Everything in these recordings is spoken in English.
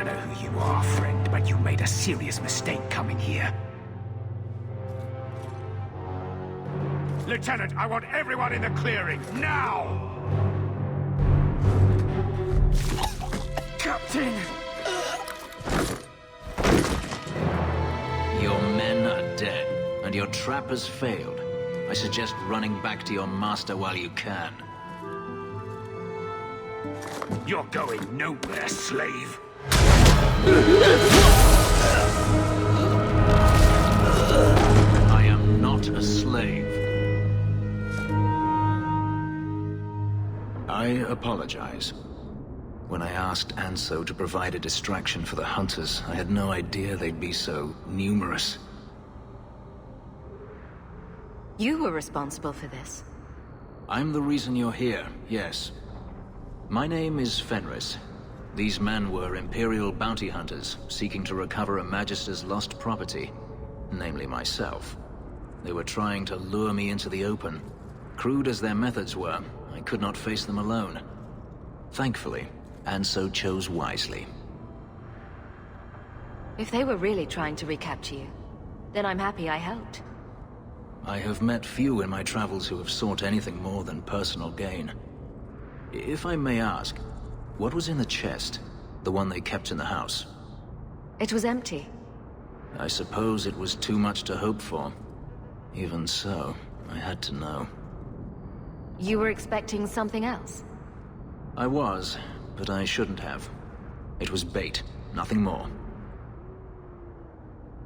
don't know who you are, friend, but you made a serious mistake coming here. Lieutenant, I want everyone in the clearing, now! Captain! Your men are dead, and your trap has failed. I suggest running back to your master while you can. You're going nowhere, slave! I am not a slave. I apologize. When I asked Anso to provide a distraction for the hunters, I had no idea they'd be so numerous. You were responsible for this. I'm the reason you're here, yes. My name is Fenris. These men were Imperial bounty hunters, seeking to recover a Magister's lost property, namely myself. They were trying to lure me into the open. Crude as their methods were, I could not face them alone. Thankfully, Anso chose wisely. If they were really trying to recapture you, then I'm happy I helped. I have met few in my travels who have sought anything more than personal gain. If I may ask, what was in the chest? The one they kept in the house? It was empty. I suppose it was too much to hope for. Even so, I had to know. You were expecting something else? I was, but I shouldn't have. It was bait, nothing more.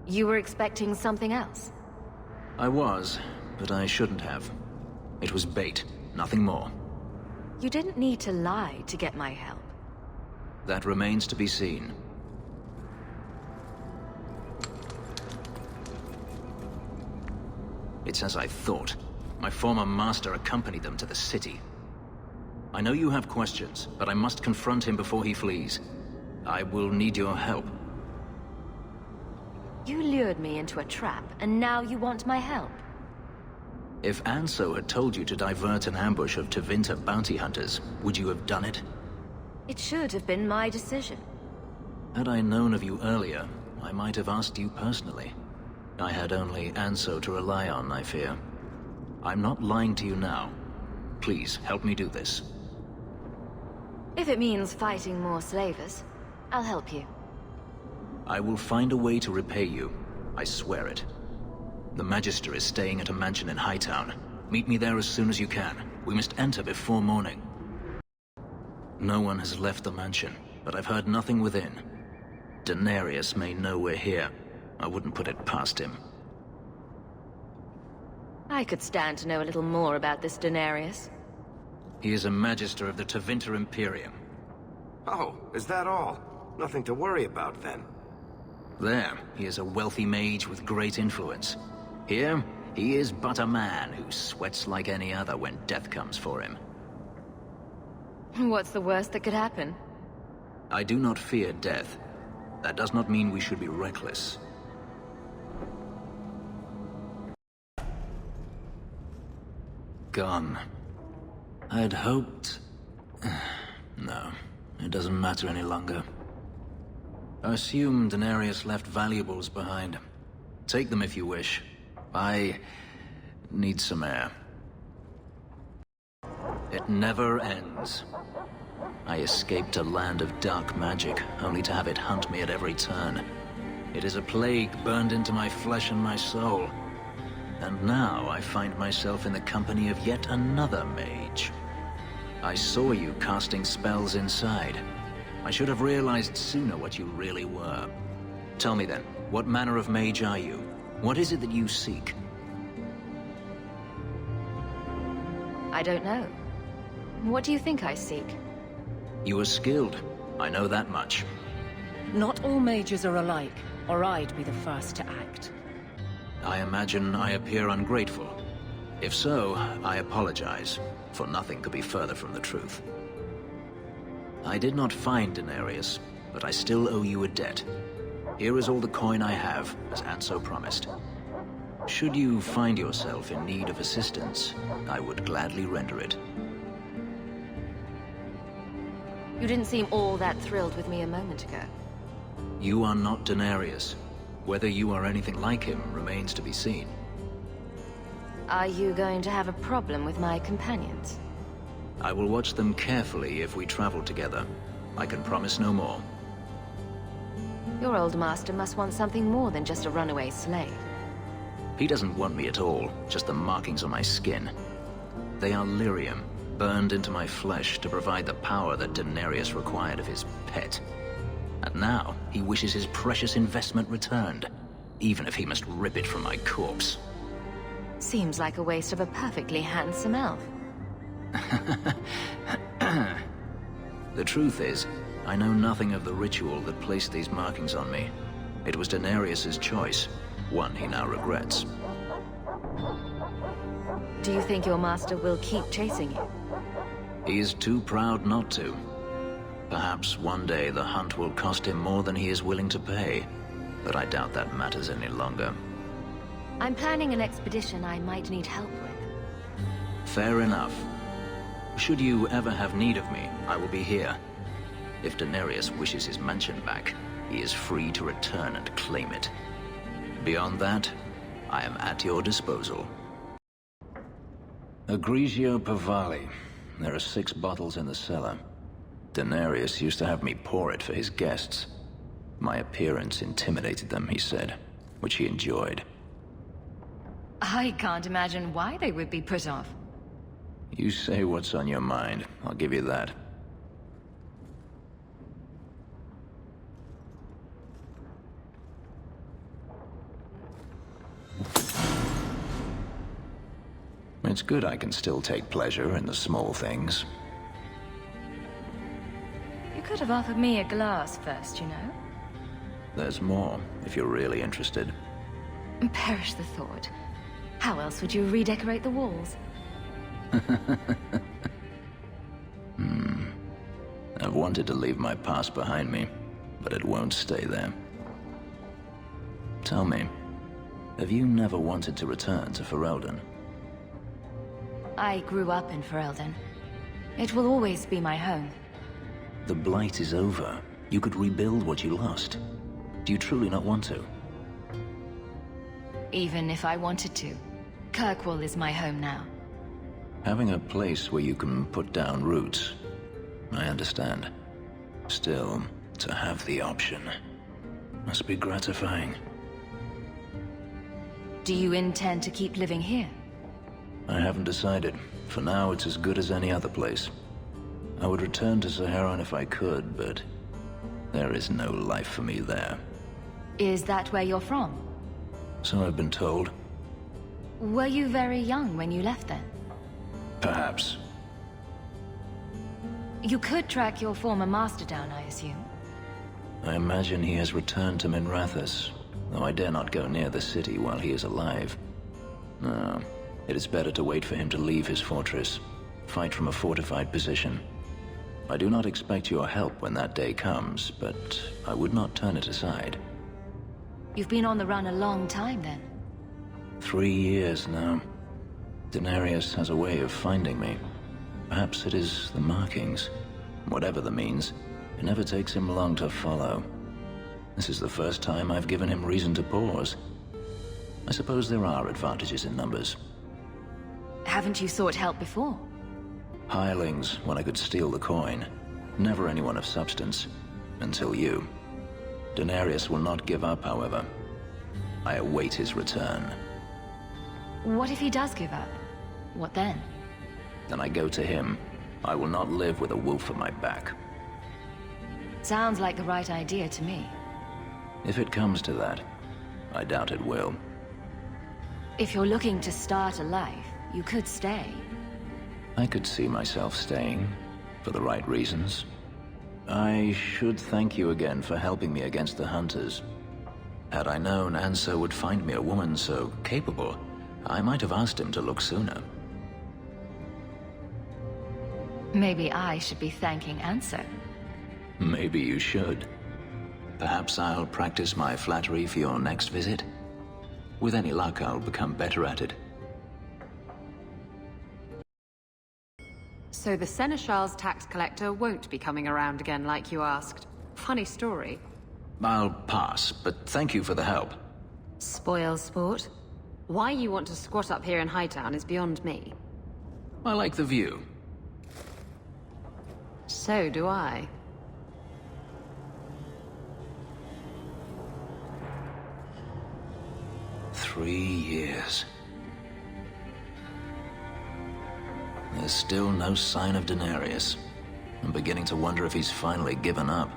You were expecting something else? I was, but I shouldn't have. It was bait, nothing more. You didn't need to lie to get my help. That remains to be seen. It's as I thought. My former master accompanied them to the city. I know you have questions, but I must confront him before he flees. I will need your help. You lured me into a trap, and now you want my help. If Anso had told you to divert an ambush of Tevinter bounty hunters, would you have done it? It should have been my decision. Had I known of you earlier, I might have asked you personally. I had only Anso to rely on, I fear. I'm not lying to you now. Please, help me do this. If it means fighting more slavers, I'll help you. I will find a way to repay you. I swear it. The Magister is staying at a mansion in Hightown. Meet me there as soon as you can. We must enter before morning. No one has left the mansion, but I've heard nothing within. Denarius may know we're here. I wouldn't put it past him. I could stand to know a little more about this Denarius. He is a Magister of the Tevinter Imperium. Oh, is that all? Nothing to worry about, then. There, he is a wealthy mage with great influence. Here, he is but a man who sweats like any other when death comes for him. What's the worst that could happen? I do not fear death. That does not mean we should be reckless. Gone. I'd hoped... No, it doesn't matter any longer. I assume Denarius left valuables behind. Take them if you wish. I need some air. It never ends. I escaped a land of dark magic, only to have it hunt me at every turn. It is a plague burned into my flesh and my soul. And now I find myself in the company of yet another mage. I saw you casting spells inside. I should have realized sooner what you really were. Tell me then, what manner of mage are you? What is it that you seek? I don't know. What do you think I seek? You are skilled. I know that much. Not all mages are alike, or I'd be the first to act. I imagine I appear ungrateful. If so, I apologize, for nothing could be further from the truth. I did not find Denarius, but I still owe you a debt. Here is all the coin I have, as Anso promised. Should you find yourself in need of assistance, I would gladly render it. You didn't seem all that thrilled with me a moment ago. You are not Denarius. Whether you are anything like him remains to be seen. Are you going to have a problem with my companions? I will watch them carefully if we travel together. I can promise no more. Your old master must want something more than just a runaway slave. He doesn't want me at all, just the markings on my skin. They are lyrium, burned into my flesh to provide the power that Denarius required of his pet. And now, he wishes his precious investment returned, even if he must rip it from my corpse. Seems like a waste of a perfectly handsome elf. The truth is, I know nothing of the ritual that placed these markings on me. It was Denarius's choice, one he now regrets. Do you think your master will keep chasing you? He is too proud not to. Perhaps one day the hunt will cost him more than he is willing to pay, but I doubt that matters any longer. I'm planning an expedition I might need help with. Fair enough. Should you ever have need of me, I will be here. If Denarius wishes his mansion back, he is free to return and claim it. Beyond that, I am at your disposal. Egregio Pavali. There are 6 bottles in the cellar. Denarius used to have me pour it for his guests. My appearance intimidated them, he said, which he enjoyed. I can't imagine why they would be put off. You say what's on your mind, I'll give you that. It's good I can still take pleasure in the small things. You could have offered me a glass first, you know. There's more, if you're really interested. Perish the thought. How else would you redecorate the walls? I've wanted to leave my past behind me, but it won't stay there. Tell me, have you never wanted to return to Ferelden? I grew up in Ferelden. It will always be my home. The Blight is over. You could rebuild what you lost. Do you truly not want to? Even if I wanted to. Kirkwall is my home now. Having a place where you can put down roots, I understand. Still, to have the option must be gratifying. Do you intend to keep living here? I haven't decided. For now, it's as good as any other place. I would return to Saharan if I could, but there is no life for me there. Is that where you're from? So I've been told. Were you very young when you left then? Perhaps. You could track your former master down, I assume. I imagine he has returned to Minrathous, though I dare not go near the city while he is alive. No, it is better to wait for him to leave his fortress, fight from a fortified position. I do not expect your help when that day comes, but I would not turn it aside. You've been on the run a long time then. 3 years now. Denarius has a way of finding me. Perhaps it is the markings. Whatever the means, it never takes him long to follow. This is the first time I've given him reason to pause. I suppose there are advantages in numbers. Haven't you sought help before? Hirelings, when I could steal the coin. Never anyone of substance. Until you. Denarius will not give up, however. I await his return. What if he does give up? What then? Then I go to him. I will not live with a wolf at my back. Sounds like the right idea to me. If it comes to that, I doubt it will. If you're looking to start a life, you could stay. I could see myself staying, for the right reasons. I should thank you again for helping me against the hunters. Had I known Anso would find me a woman so capable, I might have asked him to look sooner. Maybe I should be thanking Anso. Maybe you should. Perhaps I'll practice my flattery for your next visit. With any luck, I'll become better at it. So the Seneschal's tax collector won't be coming around again like you asked. Funny story. I'll pass, but thank you for the help. Spoil sport? Why you want to squat up here in Hightown is beyond me. I like the view. So do I. "3 years. There's still no sign of Denarius. I'm beginning to wonder if he's finally given up.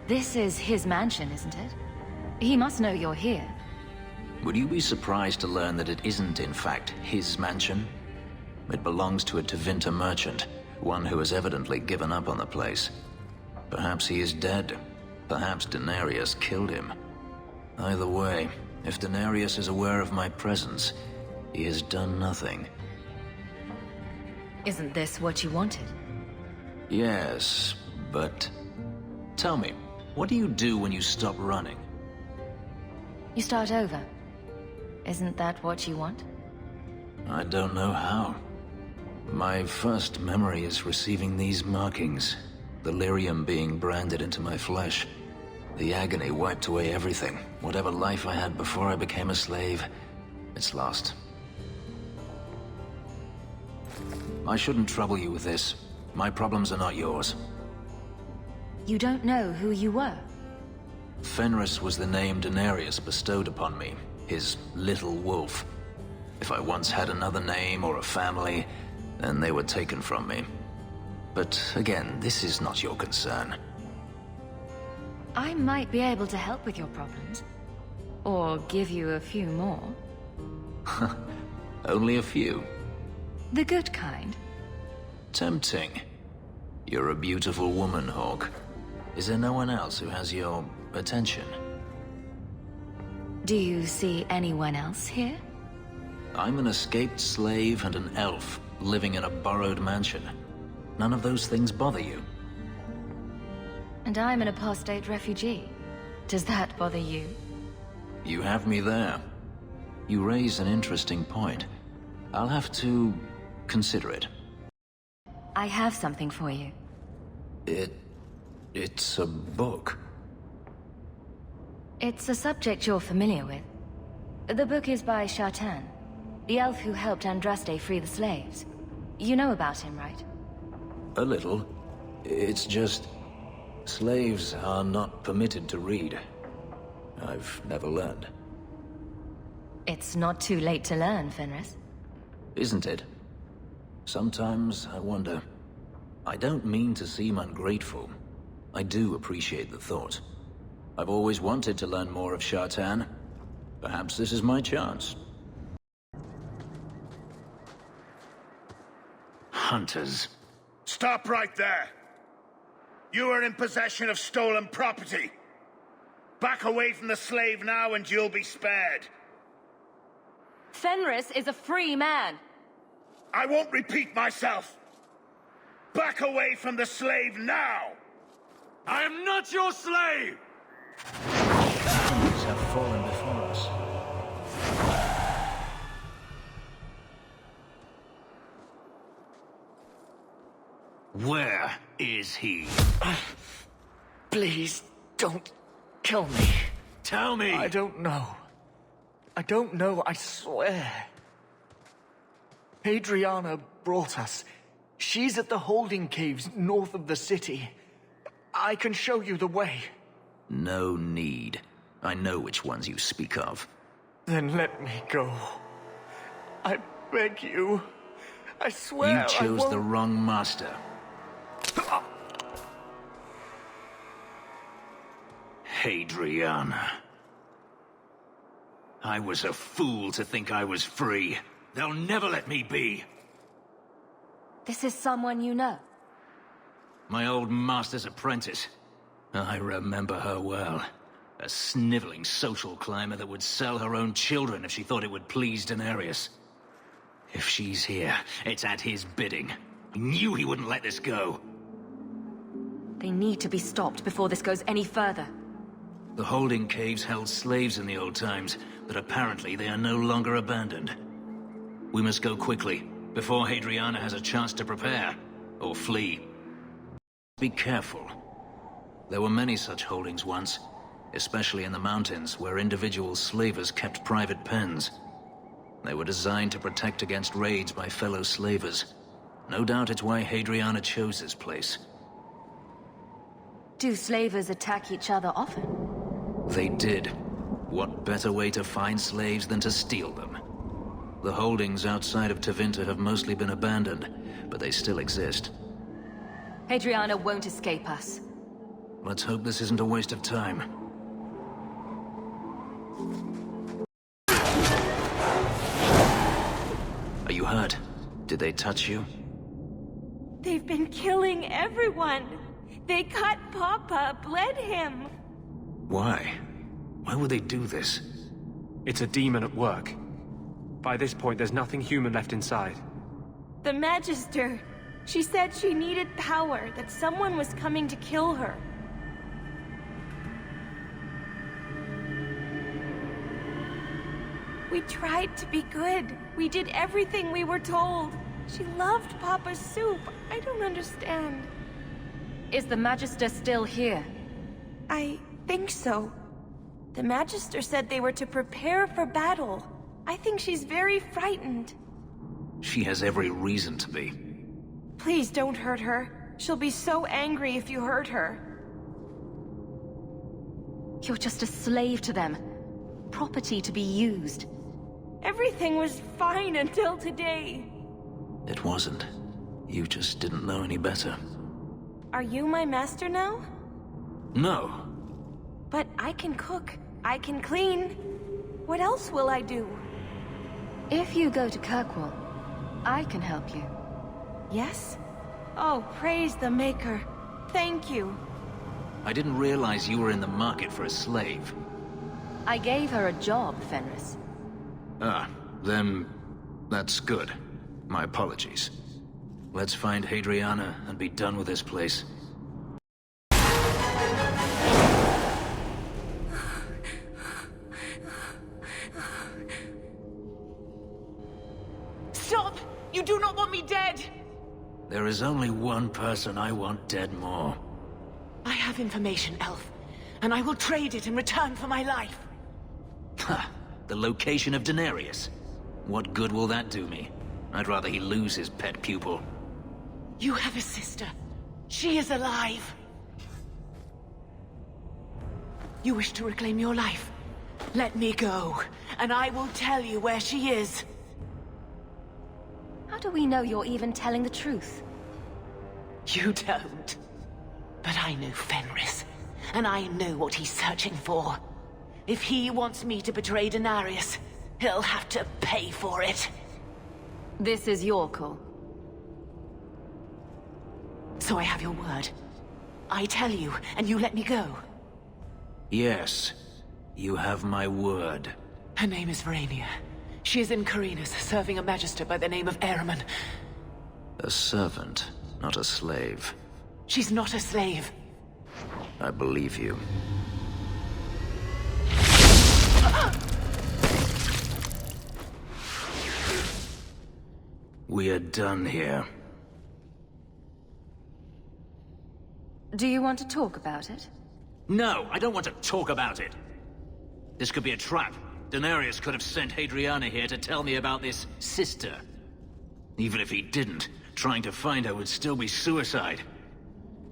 This is his mansion, isn't it? He must know you're here. Would you be surprised to learn that it isn't, in fact, his mansion? It belongs to a Tevinter merchant, one who has evidently given up on the place. Perhaps he is dead. Perhaps Denarius killed him. Either way, if Denarius is aware of my presence, he has done nothing. Isn't this what you wanted? Yes, but... Tell me, what do you do when you stop running? You start over. Isn't that what you want? I don't know how. My first memory is receiving these markings, the lyrium being branded into my flesh. The agony wiped away everything. Whatever life I had before I became a slave, it's lost. I shouldn't trouble you with this. My problems are not yours. You don't know who you were? Fenris was the name Denarius bestowed upon me, his little wolf. If I once had another name or a family, then they were taken from me. But again, this is not your concern. I might be able to help with your problems. Or give you a few more. Only a few. The good kind. Tempting. You're a beautiful woman, Hawke. Is there no one else who has your attention? Do you see anyone else here? I'm an escaped slave and an elf, living in a borrowed mansion. None of those things bother you. And I'm an apostate refugee. Does that bother you? You have me there. You raise an interesting point. I'll have to consider it. I have something for you. It's a book. It's a subject you're familiar with. The book is by Shartan, the elf who helped Andraste free the slaves. You know about him, right? A little. It's just... slaves are not permitted to read. I've never learned. It's not too late to learn, Fenris. Isn't it? Sometimes I wonder. I don't mean to seem ungrateful. I do appreciate the thought. I've always wanted to learn more of Shartan. Perhaps this is my chance. Hunters. Stop right there! You are in possession of stolen property. Back away from the slave now and you'll be spared. Fenris is a free man. I won't repeat myself. Back away from the slave now! I am not your slave! These have fallen before us. Where is he? Please, don't kill me. Tell me! I don't know. I don't know, I swear. Adriana brought us. She's at the holding caves north of the city. I can show you the way. No need. I know which ones you speak of. Then let me go. I beg you. I swear You chose I won't... the wrong master. Adriana. I was a fool to think I was free. They'll never let me be. This is someone you know. My old master's apprentice. I remember her well. A sniveling social climber that would sell her own children if she thought it would please Denarius. If she's here, it's at his bidding. I knew he wouldn't let this go. They need to be stopped before this goes any further. The holding caves held slaves in the old times, but apparently they are no longer abandoned. We must go quickly, before Adriana has a chance to prepare, or flee. Be careful. There were many such holdings once, especially in the mountains, where individual slavers kept private pens. They were designed to protect against raids by fellow slavers. No doubt it's why Hadriana chose this place. Do slavers attack each other often? They did. What better way to find slaves than to steal them? The holdings outside of Tevinter have mostly been abandoned, but they still exist. Hadriana won't escape us. Let's hope this isn't a waste of time. Are you hurt? Did they touch you? They've been killing everyone. They cut Papa, bled him. Why? Why would they do this? It's a demon at work. By this point, there's nothing human left inside. The Magister. She said she needed power, that someone was coming to kill her. We tried to be good. We did everything we were told. She loved Papa's soup. I don't understand. Is the Magister still here? I think so. The Magister said they were to prepare for battle. I think she's very frightened. She has every reason to be. Please don't hurt her. She'll be so angry if you hurt her. You're just a slave to them. Property to be used. Everything was fine until today. It wasn't. You just didn't know any better. Are you my master now? No. But I can cook. I can clean. What else will I do? If you go to Kirkwall, I can help you. Yes? Oh, praise the Maker. Thank you. I didn't realize you were in the market for a slave. I gave her a job, Fenris. Ah, then that's good. My apologies. Let's find Hadriana and be done with this place. Stop! You do not want me dead! There is only one person I want dead more. I have information, Elf, and I will trade it in return for my life. Ha! The location of Denarius. What good will that do me? I'd rather he lose his pet pupil. You have a sister. She is alive. You wish to reclaim your life? Let me go, and I will tell you where she is. How do we know you're even telling the truth? You don't. But I know Fenris, and I know what he's searching for. If he wants me to betray Denarius, he'll have to pay for it. This is your call. So I have your word. I tell you, and you let me go. Yes, you have my word. Her name is Verania. She is in Carinus, serving a Magister by the name of Ahriman. A servant, not a slave. She's not a slave. I believe you. We are done here. Do you want to talk about it? No, I don't want to talk about it. This could be a trap. Denarius could have sent Hadriana here to tell me about this sister. Even if he didn't, trying to find her would still be suicide.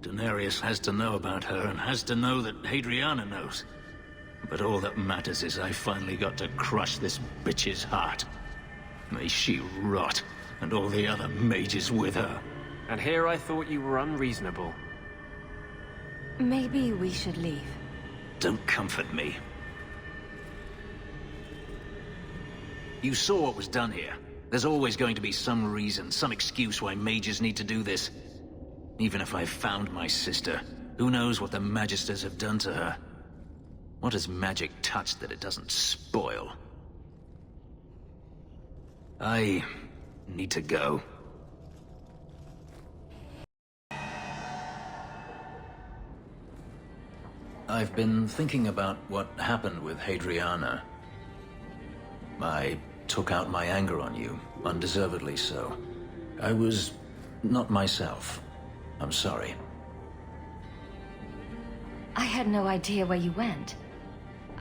Denarius has to know about her and has to know that Hadriana knows. But all that matters is I finally got to crush this bitch's heart. May she rot, and all the other mages with her. And here I thought you were unreasonable. Maybe we should leave. Don't comfort me. You saw what was done here. There's always going to be some reason, some excuse why mages need to do this. Even if I found my sister, who knows what the Magisters have done to her? What has magic touched that it doesn't spoil? I need to go. I've been thinking about what happened with Hadriana. I took out my anger on you, undeservedly so. I was not myself. I'm sorry. I had no idea where you went.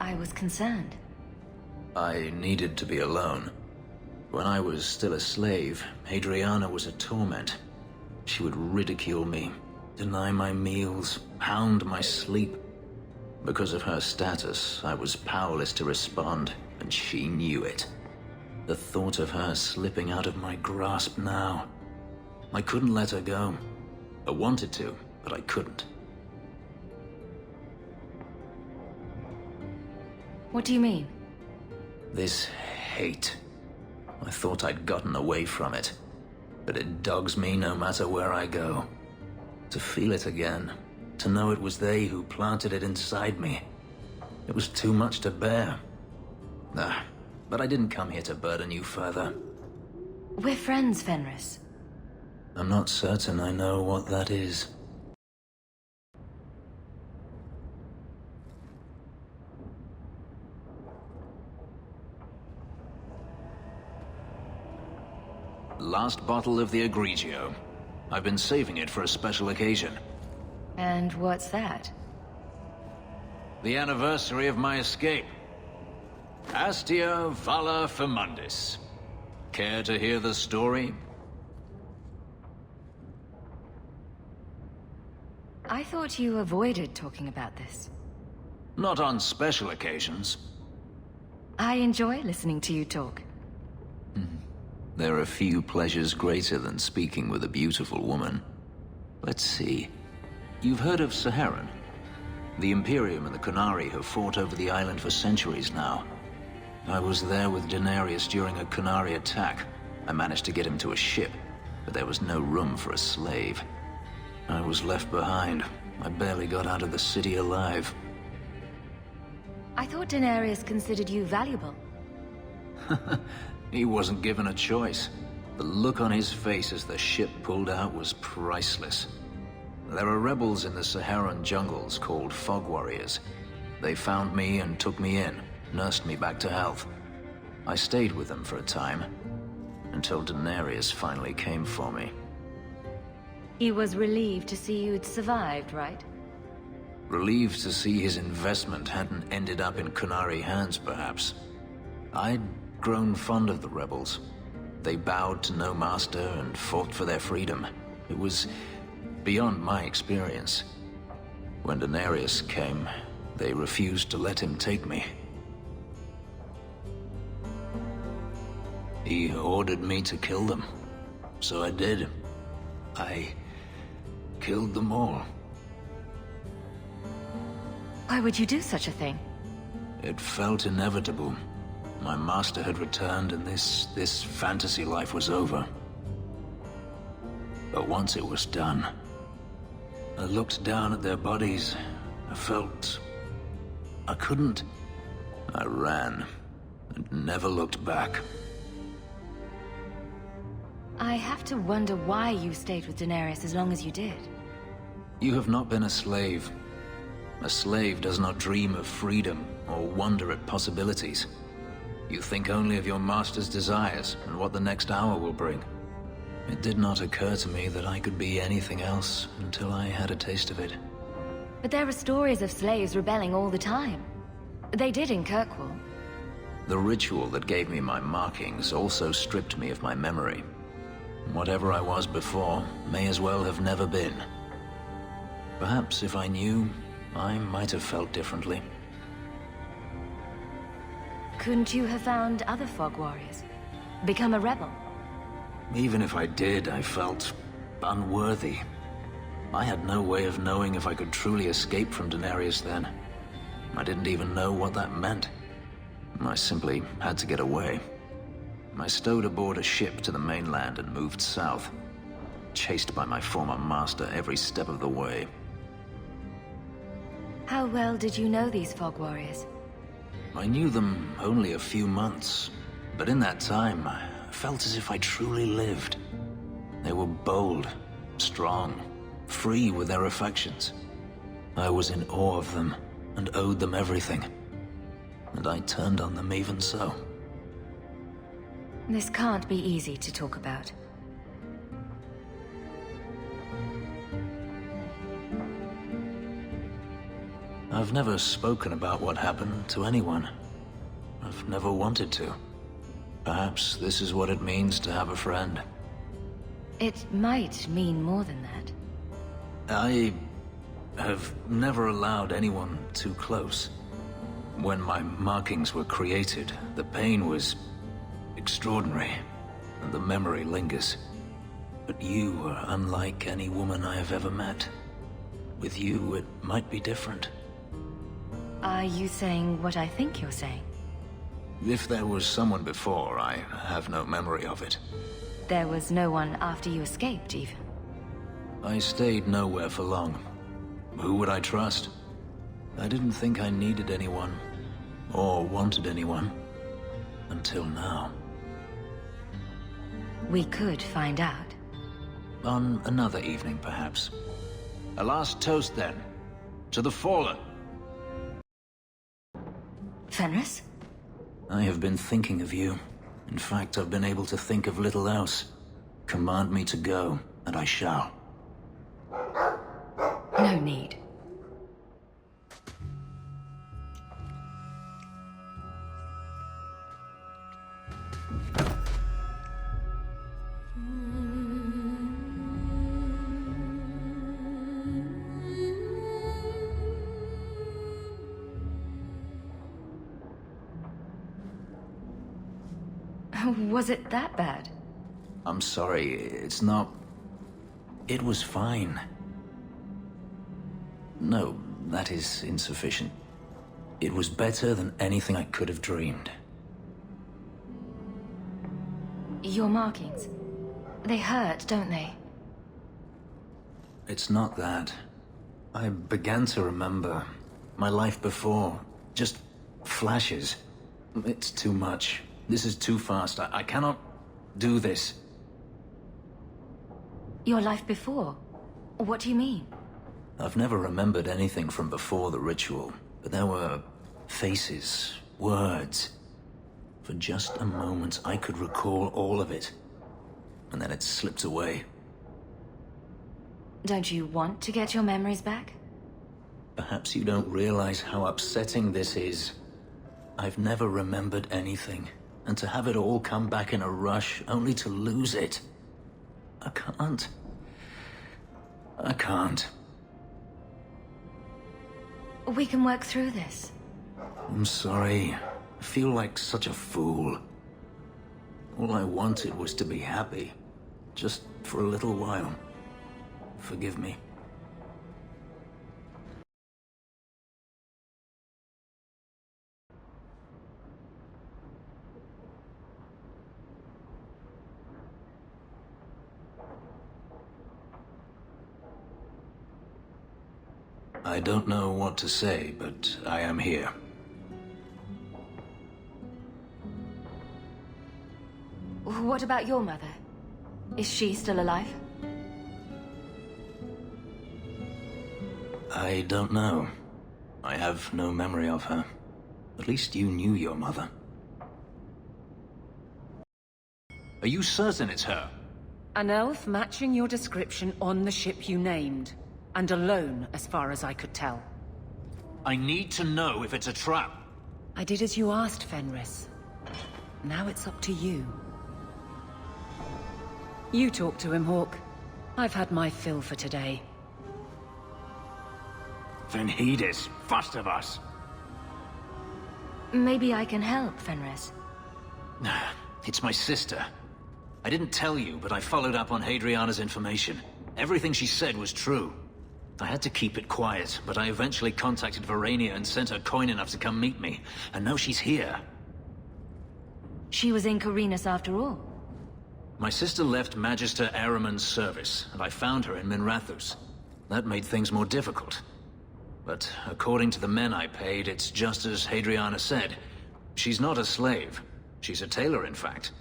I was concerned. I needed to be alone. When I was still a slave, Adriana was a torment. She would ridicule me, deny my meals, hound my sleep. Because of her status, I was powerless to respond, and she knew it. The thought of her slipping out of my grasp now. I couldn't let her go. I wanted to, but I couldn't. What do you mean? This hate. I thought I'd gotten away from it, but it dogs me no matter where I go. To feel it again, to know it was they who planted it inside me. It was too much to bear. But I didn't come here to burden you further. We're friends, Fenris. I'm not certain I know what that is. Last bottle of the Egregio. I've been saving it for a special occasion. And what's that? The anniversary of my escape. Astia Vala Firmundis. Care to hear the story? I thought you avoided talking about this. Not on special occasions. I enjoy listening to you talk. There are few pleasures greater than speaking with a beautiful woman. Let's see. You've heard of Saharan? The Imperium and the Qunari have fought over the island for centuries now. I was there with Denarius during a Qunari attack. I managed to get him to a ship, but there was no room for a slave. I was left behind. I barely got out of the city alive. I thought Denarius considered you valuable. He wasn't given a choice. The look on his face as the ship pulled out was priceless. There are rebels in the Saharan jungles called Fog Warriors. They found me and took me in, nursed me back to health. I stayed with them for a time, until Denarius finally came for me. He was relieved to see you'd survived, right? Relieved to see his investment hadn't ended up in Qunari hands, perhaps. I'd grown fond of the rebels. They bowed to no master and fought for their freedom. It was beyond my experience. When Denarius came, they refused to let him take me. He ordered me to kill them. So I did. I killed them all. Why would you do such a thing? It felt inevitable. My master had returned and this fantasy life was over. But once it was done, I looked down at their bodies. I felt I couldn't. I ran and never looked back. I have to wonder why you stayed with Denarius as long as you did. You have not been a slave. A slave does not dream of freedom or wonder at possibilities. You think only of your master's desires and what the next hour will bring. It did not occur to me that I could be anything else until I had a taste of it. But there are stories of slaves rebelling all the time. They did in Kirkwall. The ritual that gave me my markings also stripped me of my memory. Whatever I was before may as well have never been. Perhaps if I knew, I might have felt differently. Couldn't you have found other Fog Warriors? Become a rebel? Even if I did, I felt unworthy. I had no way of knowing if I could truly escape from Denarius then. I didn't even know what that meant. I simply had to get away. I stowed aboard a ship to the mainland and moved south, chased by my former master every step of the way. How well did you know these Fog Warriors? I knew them only a few months, but in that time, I felt as if I truly lived. They were bold, strong, free with their affections. I was in awe of them and owed them everything. And I turned on them even so. This can't be easy to talk about. I've never spoken about what happened to anyone. I've never wanted to. Perhaps this is what it means to have a friend. It might mean more than that. I have never allowed anyone too close. When my markings were created, the pain was extraordinary, and the memory lingers. But you are unlike any woman I have ever met. With you, it might be different. Are you saying what I think you're saying? If there was someone before, I have no memory of it. There was no one after you escaped, even? I stayed nowhere for long. Who would I trust? I didn't think I needed anyone, or wanted anyone, until now. We could find out. On another evening, perhaps. A last toast, then. To the fallen. Fenris? I have been thinking of you. In fact, I've been able to think of little else. Command me to go, and I shall. No need. Was it that bad? I'm sorry, it's not... It was fine. No, that is insufficient. It was better than anything I could have dreamed. Your markings. They hurt, don't they? It's not that. I began to remember my life before. Just flashes. It's too much. This is too fast. I cannot do this. Your life before? What do you mean? I've never remembered anything from before the ritual, but there were faces, words. For just a moment, I could recall all of it, and then it slipped away. Don't you want to get your memories back? Perhaps you don't realize how upsetting this is. I've never remembered anything, and to have it all come back in a rush, only to lose it. I can't. I can't. We can work through this. I'm sorry. I feel like such a fool. All I wanted was to be happy. Just for a little while. Forgive me. I don't know what to say, but I am here. What about your mother? Is she still alive? I don't know. I have no memory of her. At least you knew your mother. Are you certain it's her? An elf matching your description on the ship you named. And alone, as far as I could tell. I need to know if it's a trap. I did as you asked, Fenris. Now it's up to you. You talk to him, Hawke. I've had my fill for today. Then Eurydice, first of us. Maybe I can help, Fenris. It's my sister. I didn't tell you, but I followed up on Hadriana's information. Everything she said was true. I had to keep it quiet, but I eventually contacted Verania and sent her coin enough to come meet me. And now she's here. She was in Carinus after all. My sister left Magister Ahriman's service, and I found her in Minrathous. That made things more difficult. But according to the men I paid, it's just as Hadriana said. She's not a slave. She's a tailor, in fact.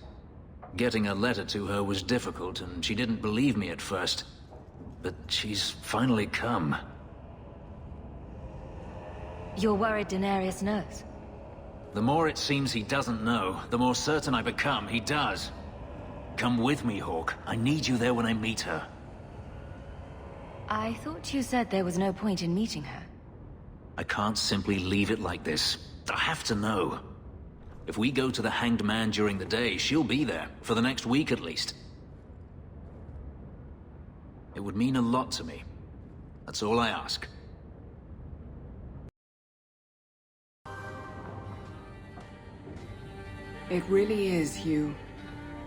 Getting a letter to her was difficult, and she didn't believe me at first. But she's finally come. You're worried Denarius knows? The more it seems he doesn't know, the more certain I become he does. Come with me, Hawke. I need you there when I meet her. I thought you said there was no point in meeting her. I can't simply leave it like this. I have to know. If we go to the Hanged Man during the day, she'll be there, for the next week at least. It would mean a lot to me. That's all I ask. It really is you.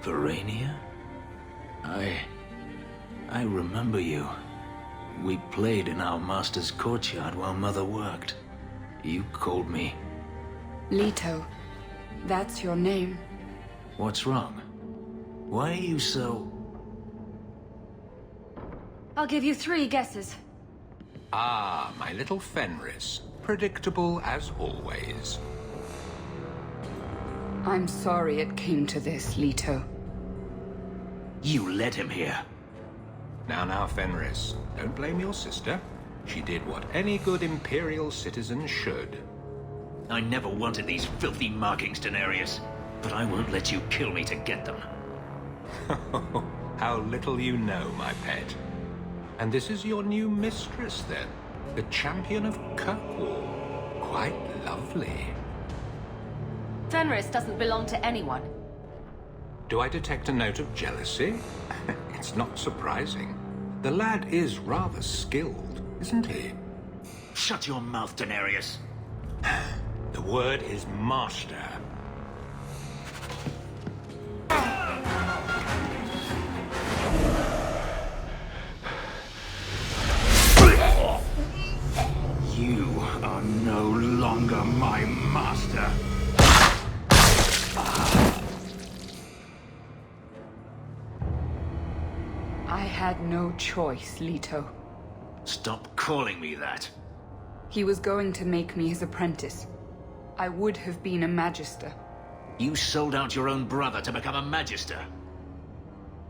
Verania? I remember you. We played in our master's courtyard while Mother worked. You called me. Leto. That's your name. What's wrong? Why are you so... I'll give you 3 guesses. Ah, my little Fenris. Predictable as always. I'm sorry it came to this, Leto. You led him here. Now, Fenris. Don't blame your sister. She did what any good Imperial citizen should. I never wanted these filthy markings, Daenerys. But I won't let you kill me to get them. How little you know, my pet. And this is your new mistress, then? The champion of Kirkwall. Quite lovely. Fenris doesn't belong to anyone. Do I detect a note of jealousy? It's not surprising. The lad is rather skilled, isn't he? Shut your mouth, Daenerys. The word is master. You are no longer my master. I had no choice, Leto. Stop calling me that. He was going to make me his apprentice. I would have been a Magister. You sold out your own brother to become a Magister.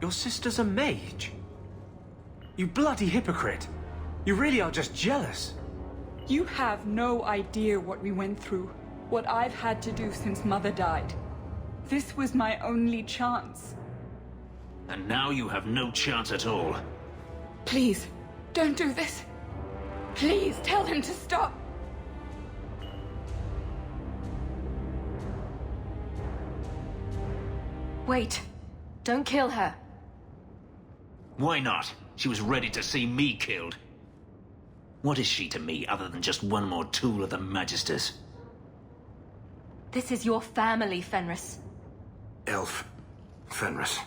Your sister's a mage? You bloody hypocrite. You really are just jealous. You have no idea what we went through, what I've had to do since Mother died. This was my only chance. And now you have no chance at all. Please, don't do this. Please, tell him to stop. Wait. Don't kill her. Why not? She was ready to see me killed. What is she to me other than just one more tool of the Magisters? This is your family, Fenris. Elf. Fenris.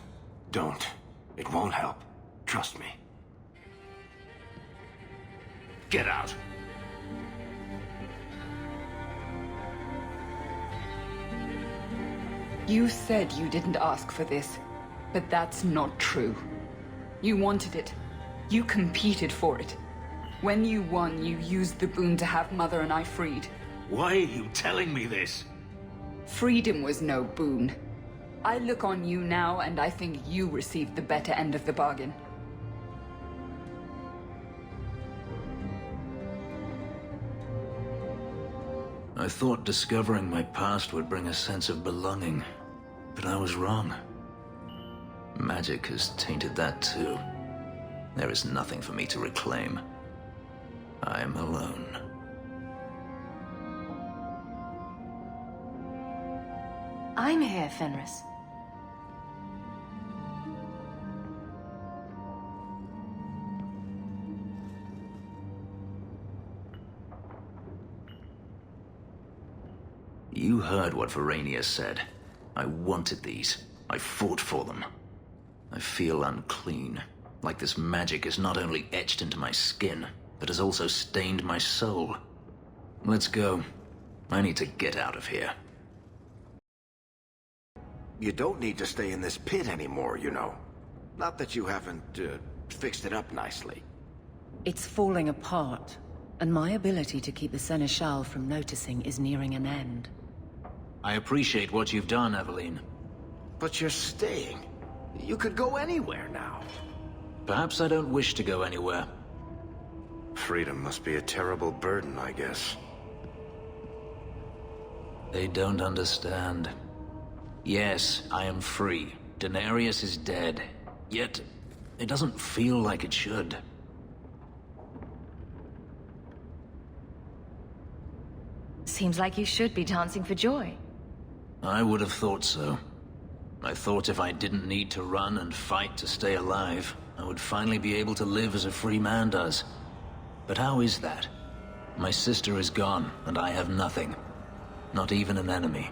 Don't. It won't help. Trust me. Get out. You said you didn't ask for this, but that's not true. You wanted it. You competed for it. When you won, you used the boon to have Mother and I freed. Why are you telling me this? Freedom was no boon. I look on you now, and I think you received the better end of the bargain. I thought discovering my past would bring a sense of belonging, but I was wrong. Magic has tainted that too. There is nothing for me to reclaim. I am alone. I'm here, Fenris. You heard what Verania said. I wanted these. I fought for them. I feel unclean, like this magic is not only etched into my skin, but has also stained my soul. Let's go. I need to get out of here. You don't need to stay in this pit anymore, you know. Not that you haven't, fixed it up nicely. It's falling apart, and my ability to keep the Seneschal from noticing is nearing an end. I appreciate what you've done, Eveline. But you're staying. You could go anywhere now. Perhaps I don't wish to go anywhere. Freedom must be a terrible burden, I guess. They don't understand. Yes, I am free. Daenerys is dead. Yet, it doesn't feel like it should. Seems like you should be dancing for joy. I would have thought so. I thought if I didn't need to run and fight to stay alive, I would finally be able to live as a free man does. But how is that? My sister is gone, and I have nothing. Not even an enemy.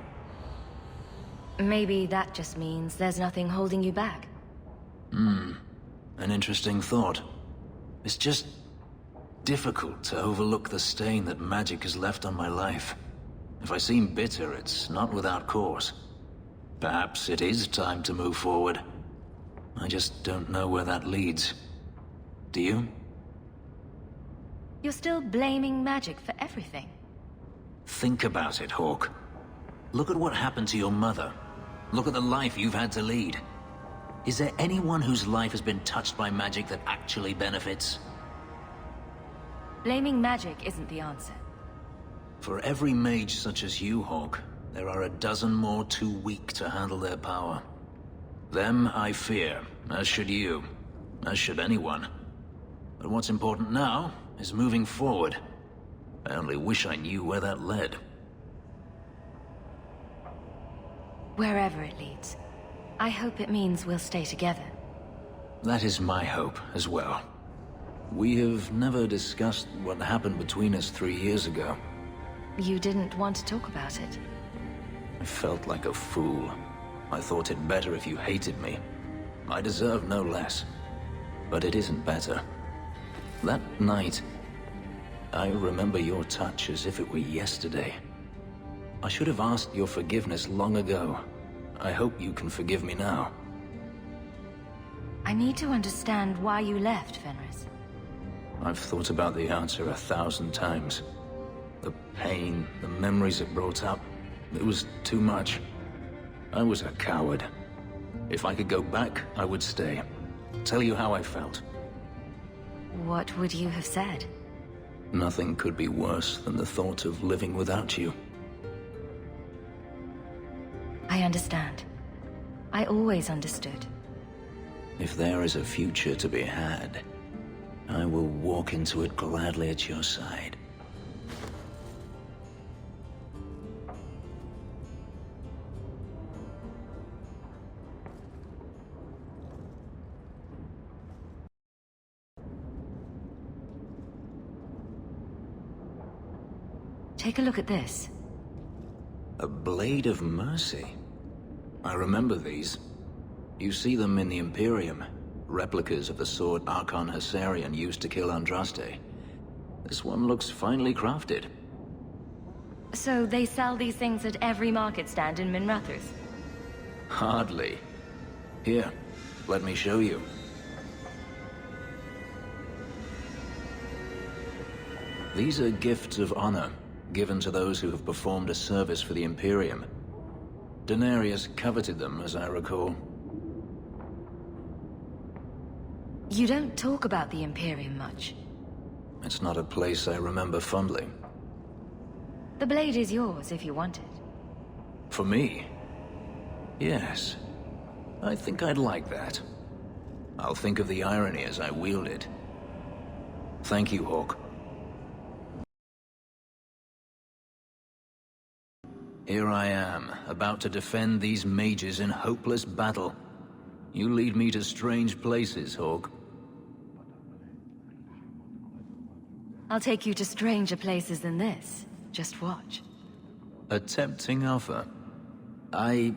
Maybe that just means there's nothing holding you back. An interesting thought. It's just difficult to overlook the stain that magic has left on my life. If I seem bitter, it's not without cause. Perhaps it is time to move forward. I just don't know where that leads. Do you? You're still blaming magic for everything. Think about it, Hawke. Look at what happened to your mother. Look at the life you've had to lead. Is there anyone whose life has been touched by magic that actually benefits? Blaming magic isn't the answer. For every mage such as you, Hawke, there are a dozen more too weak to handle their power. Them I fear, as should you, as should anyone. But what's important now is moving forward. I only wish I knew where that led. Wherever it leads, I hope it means we'll stay together. That is my hope as well. We have never discussed what happened between us 3 years ago. You didn't want to talk about it. I felt like a fool. I thought it better if you hated me. I deserve no less. But it isn't better. That night, I remember your touch as if it were yesterday. I should have asked your forgiveness long ago. I hope you can forgive me now. I need to understand why you left, Fenris. I've thought about the answer 1,000 times. The pain, the memories it brought up, it was too much. I was a coward. If I could go back, I would stay. Tell you how I felt. What would you have said? Nothing could be worse than the thought of living without you. I understand. I always understood. If there is a future to be had, I will walk into it gladly at your side. Take a look at this. A blade of mercy. I remember these. You see them in the Imperium. Replicas of the sword Archon Hessarian used to kill Andraste. This one looks finely crafted. So they sell these things at every market stand in Minrathous? Hardly. Here, let me show you. These are gifts of honor, given to those who have performed a service for the Imperium. Denarius coveted them, as I recall. You don't talk about the Imperium much. It's not a place I remember fondly. The blade is yours if you want it. For me? Yes. I think I'd like that. I'll think of the irony as I wield it. Thank you, Hawke. Here I am, about to defend these mages in hopeless battle. You lead me to strange places, Hawke. I'll take you to stranger places than this. Just watch. A tempting offer. I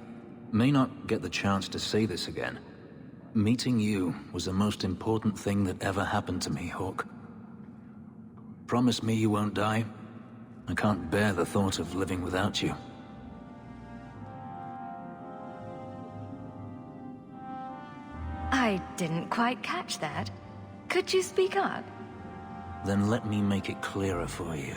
may not get the chance to say this again. Meeting you was the most important thing that ever happened to me, Hawke. Promise me you won't die. I can't bear the thought of living without you. I didn't quite catch that. Could you speak up? Then let me make it clearer for you.